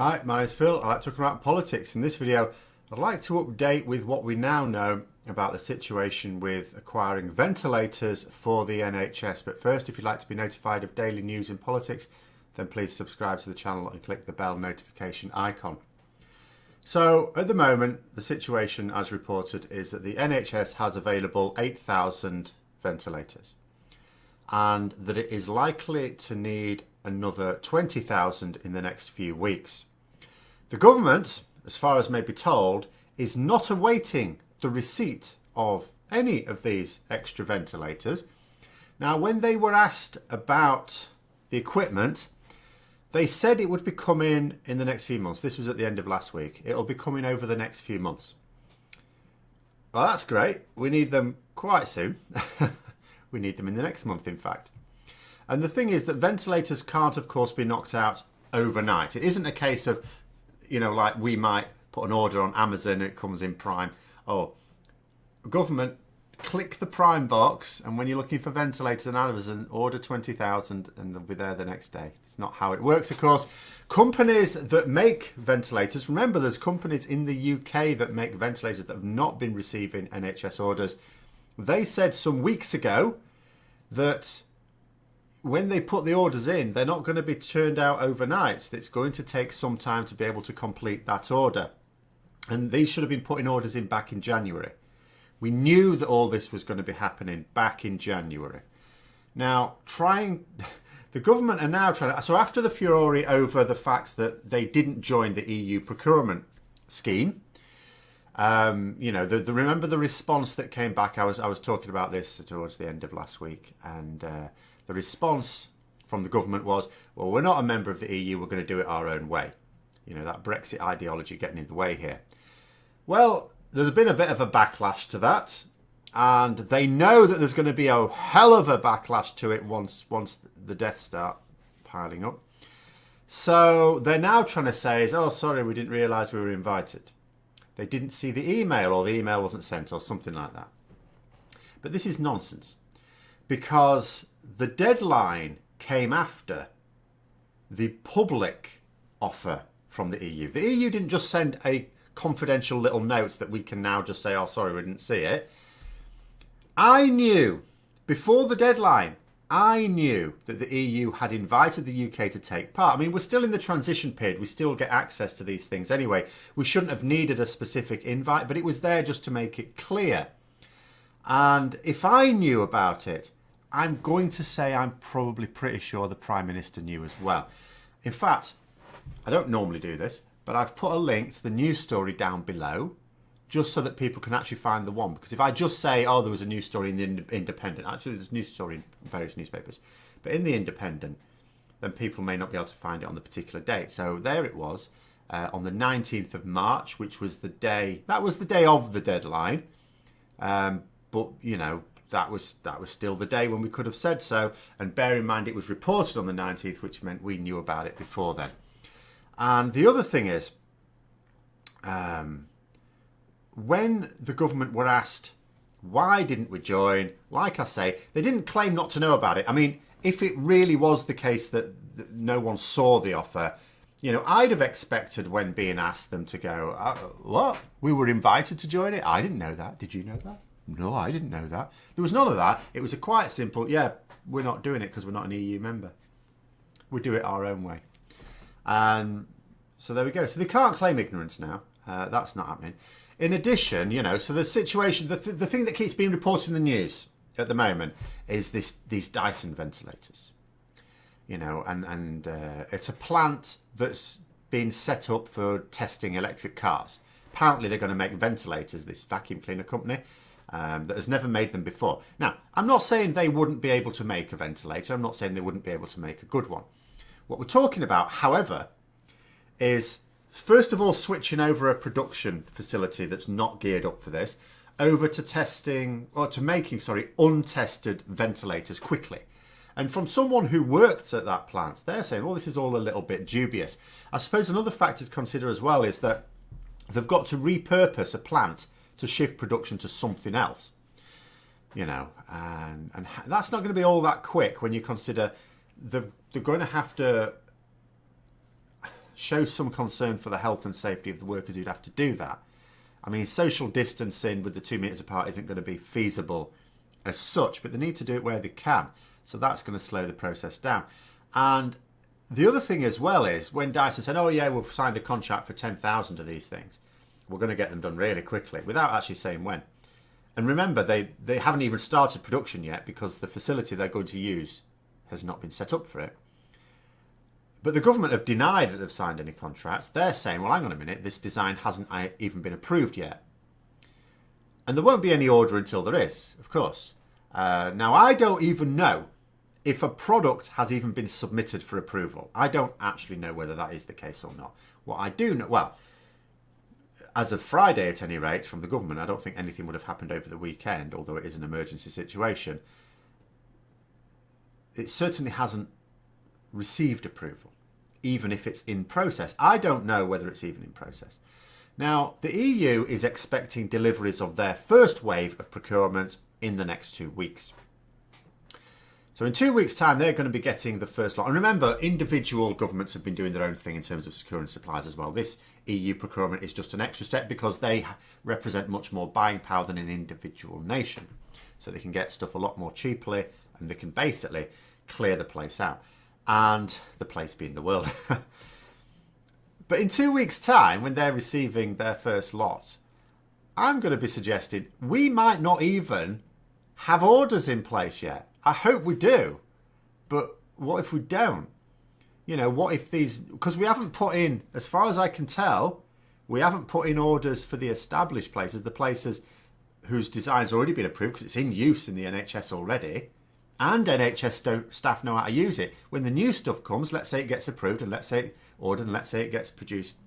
Hi, my name's Phil. I like talking about politics. In this video, I'd like to update with what we now know about the situation with acquiring ventilators for the NHS. But first, if you'd like to be notified of daily news in politics, then please subscribe to the channel and click the bell notification icon. So at the moment, the situation as reported is that the NHS has available 8,000 ventilators and that it is likely to need another 20,000 in the next few weeks. The government, as far as may be told, is not awaiting the receipt of any of these extra ventilators. Now, when they were asked about the equipment, they said it would be coming in the next few months. This was at the end of last week. It'll be coming over the next few months. Well, that's great. We need them quite soon. We need them in the next month, in fact. And the thing is that ventilators can't, of course, be knocked out overnight. It isn't a case of, like we might put an order on Amazon and it comes in Prime. Oh, government, click the Prime box, and when you're looking for ventilators on Amazon, order 20,000 and they'll be there the next day. It's not how it works, of course. Companies that make ventilators, remember there's companies in the UK that make ventilators that have not been receiving NHS orders. They said some weeks ago that when they put the orders in, they're not going to be turned out overnight. It's going to take some time to be able to complete that order. And these should have been putting orders in back in January. We knew that all this was going to be happening back in January. Now, the government are now trying to, so after the furore over the fact that they didn't join the EU procurement scheme, remember the response that came back. I was talking about this towards the end of last week, and the response from the government was, well, we're not a member of the EU, we're going to do it our own way. That Brexit ideology getting in the way here. Well, there's been a bit of a backlash to that, and they know that there's going to be a hell of a backlash to it once the deaths start piling up. So they're now trying to say, oh, sorry, we didn't realise we were invited. They didn't see the email, or the email wasn't sent, or something like that. But this is nonsense, because the deadline came after the public offer from the EU. The EU didn't just send a confidential little note that we can now just say, oh, sorry, we didn't see it. I knew, before the deadline, I knew that the EU had invited the UK to take part. I mean, we're still in the transition period. We still get access to these things anyway. We shouldn't have needed a specific invite, but it was there just to make it clear. And if I knew about it, I'm going to say I'm probably pretty sure the Prime Minister knew as well. In fact, I don't normally do this, but I've put a link to the news story down below just so that people can actually find the one. Because if I just say, oh, there was a news story in the Independent, actually there's a news story in various newspapers, but in the Independent, then people may not be able to find it on the particular date. So there it was on the 19th of March, which was the day, that was the day of the deadline. But, that was still the day when we could have said so. And bear in mind, it was reported on the 19th, which meant we knew about it before then. And the other thing is, when the government were asked, why didn't we join? Like I say, they didn't claim not to know about it. I mean, if it really was the case that no one saw the offer, I'd have expected when being asked them to go, what? We were invited to join it? I didn't know that. Did you know that? No, I didn't know that. There was none of that. It was a quite simple, yeah, we're not doing it because we're not an EU member. We do it our own way. And so there we go. So they can't claim ignorance now. That's not happening. In addition, so the situation, the thing that keeps being reported in the news at the moment is these Dyson ventilators. And it's a plant that's been set up for testing electric cars. Apparently they're going to make ventilators, this vacuum cleaner company, that has never made them before. Now, I'm not saying they wouldn't be able to make a ventilator. I'm not saying they wouldn't be able to make a good one. What we're talking about, however, is first of all switching over a production facility that's not geared up for this over to making untested ventilators quickly. And from someone who worked at that plant, they're saying, well, this is all a little bit dubious. I suppose another factor to consider as well is that they've got to repurpose a plant to shift production to something else. And that's not going to be all that quick when you consider they're going to have to shows some concern for the health and safety of the workers who'd have to do that. I mean, social distancing with the 2 metres apart isn't going to be feasible as such, but they need to do it where they can. So that's going to slow the process down. And the other thing as well is when Dyson said, oh yeah, we've signed a contract for 10,000 of these things. We're going to get them done really quickly without actually saying when. And remember, they haven't even started production yet because the facility they're going to use has not been set up for it. But the government have denied that they've signed any contracts. They're saying, well, hang on a minute, this design hasn't even been approved yet. And there won't be any order until there is, of course. Now, I don't even know if a product has even been submitted for approval. I don't actually know whether that is the case or not. What I do know, well, as of Friday at any rate, from the government, I don't think anything would have happened over the weekend, although it is an emergency situation. It certainly hasn't received approval, even if it's in process. I don't know whether it's even in process. Now, the EU is expecting deliveries of their first wave of procurement in the next 2 weeks. So in 2 weeks' time, they're going to be getting the first lot. And remember, individual governments have been doing their own thing in terms of securing supplies as well. This EU procurement is just an extra step because they represent much more buying power than an individual nation. So they can get stuff a lot more cheaply and they can basically clear the place out. And the place being the world. But in 2 weeks' time, when they're receiving their first lot, I'm going to be suggesting we might not even have orders in place yet. I hope we do. But what if we don't? You know, what if these... Because we haven't put in, as far as I can tell, we haven't put in orders for the established places, the places whose design's already been approved because it's in use in the NHS already. And NHS staff know how to use it. When the new stuff comes, let's say it gets approved and let's say it's ordered and let's say it gets produced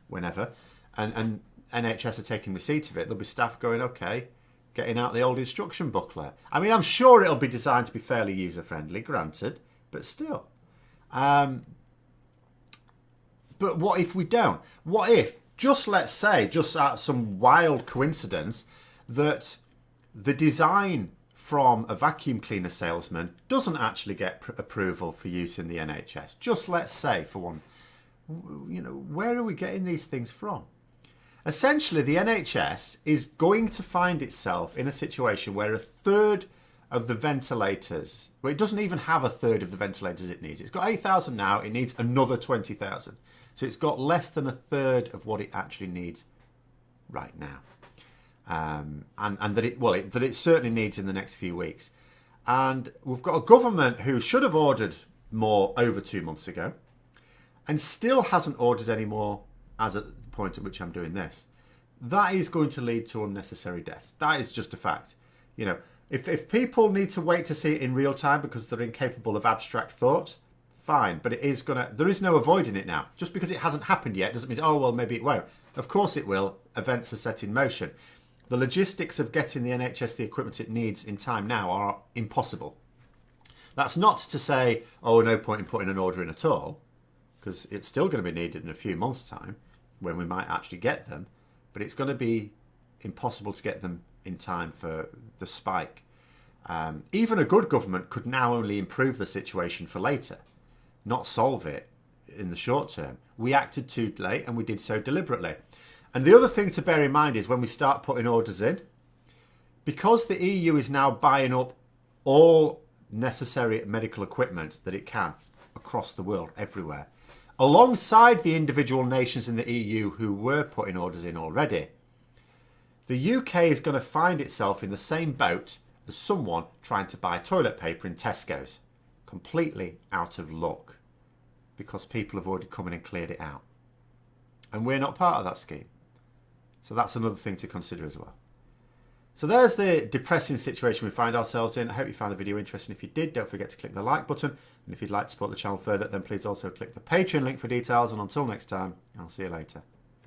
whenever. And NHS are taking receipt of it. There'll be staff going, okay, getting out the old instruction booklet. I mean, I'm sure it'll be designed to be fairly user-friendly, granted, but still. But what if we don't? What if, just let's say, just out some wild coincidence, that the design from a vacuum cleaner salesman doesn't actually get approval for use in the NHS. Just let's say, for one, you know, where are we getting these things from? Essentially, the NHS is going to find itself in a situation where a third of the ventilators, well, it doesn't even have a third of the ventilators it needs. It's got 8,000 now, it needs another 20,000. So it's got less than a third of what it actually needs right now. And that it certainly needs in the next few weeks. And we've got a government who should have ordered more over 2 months ago and still hasn't ordered any more as at the point at which I'm doing this. That is going to lead to unnecessary deaths. That is just a fact. You know, if people need to wait to see it in real time because they're incapable of abstract thought, fine. But there is no avoiding it now. Just because it hasn't happened yet doesn't mean, oh, well, maybe it won't. Of course it will. Events are set in motion. The logistics of getting the NHS the equipment it needs in time now are impossible. That's not to say, oh, no point in putting an order in at all, because it's still going to be needed in a few months' time when we might actually get them, but it's going to be impossible to get them in time for the spike. Even a good government could now only improve the situation for later, not solve it in the short term. We acted too late and we did so deliberately. And the other thing to bear in mind is when we start putting orders in, because the EU is now buying up all necessary medical equipment that it can across the world, everywhere, alongside the individual nations in the EU who were putting orders in already, the UK is going to find itself in the same boat as someone trying to buy toilet paper in Tesco's, completely out of luck, because people have already come in and cleared it out. And we're not part of that scheme. So that's another thing to consider as well. So there's the depressing situation we find ourselves in. I hope you found the video interesting. If you did, don't forget to click the like button. And if you'd like to support the channel further, then please also click the Patreon link for details. And until next time, I'll see you later.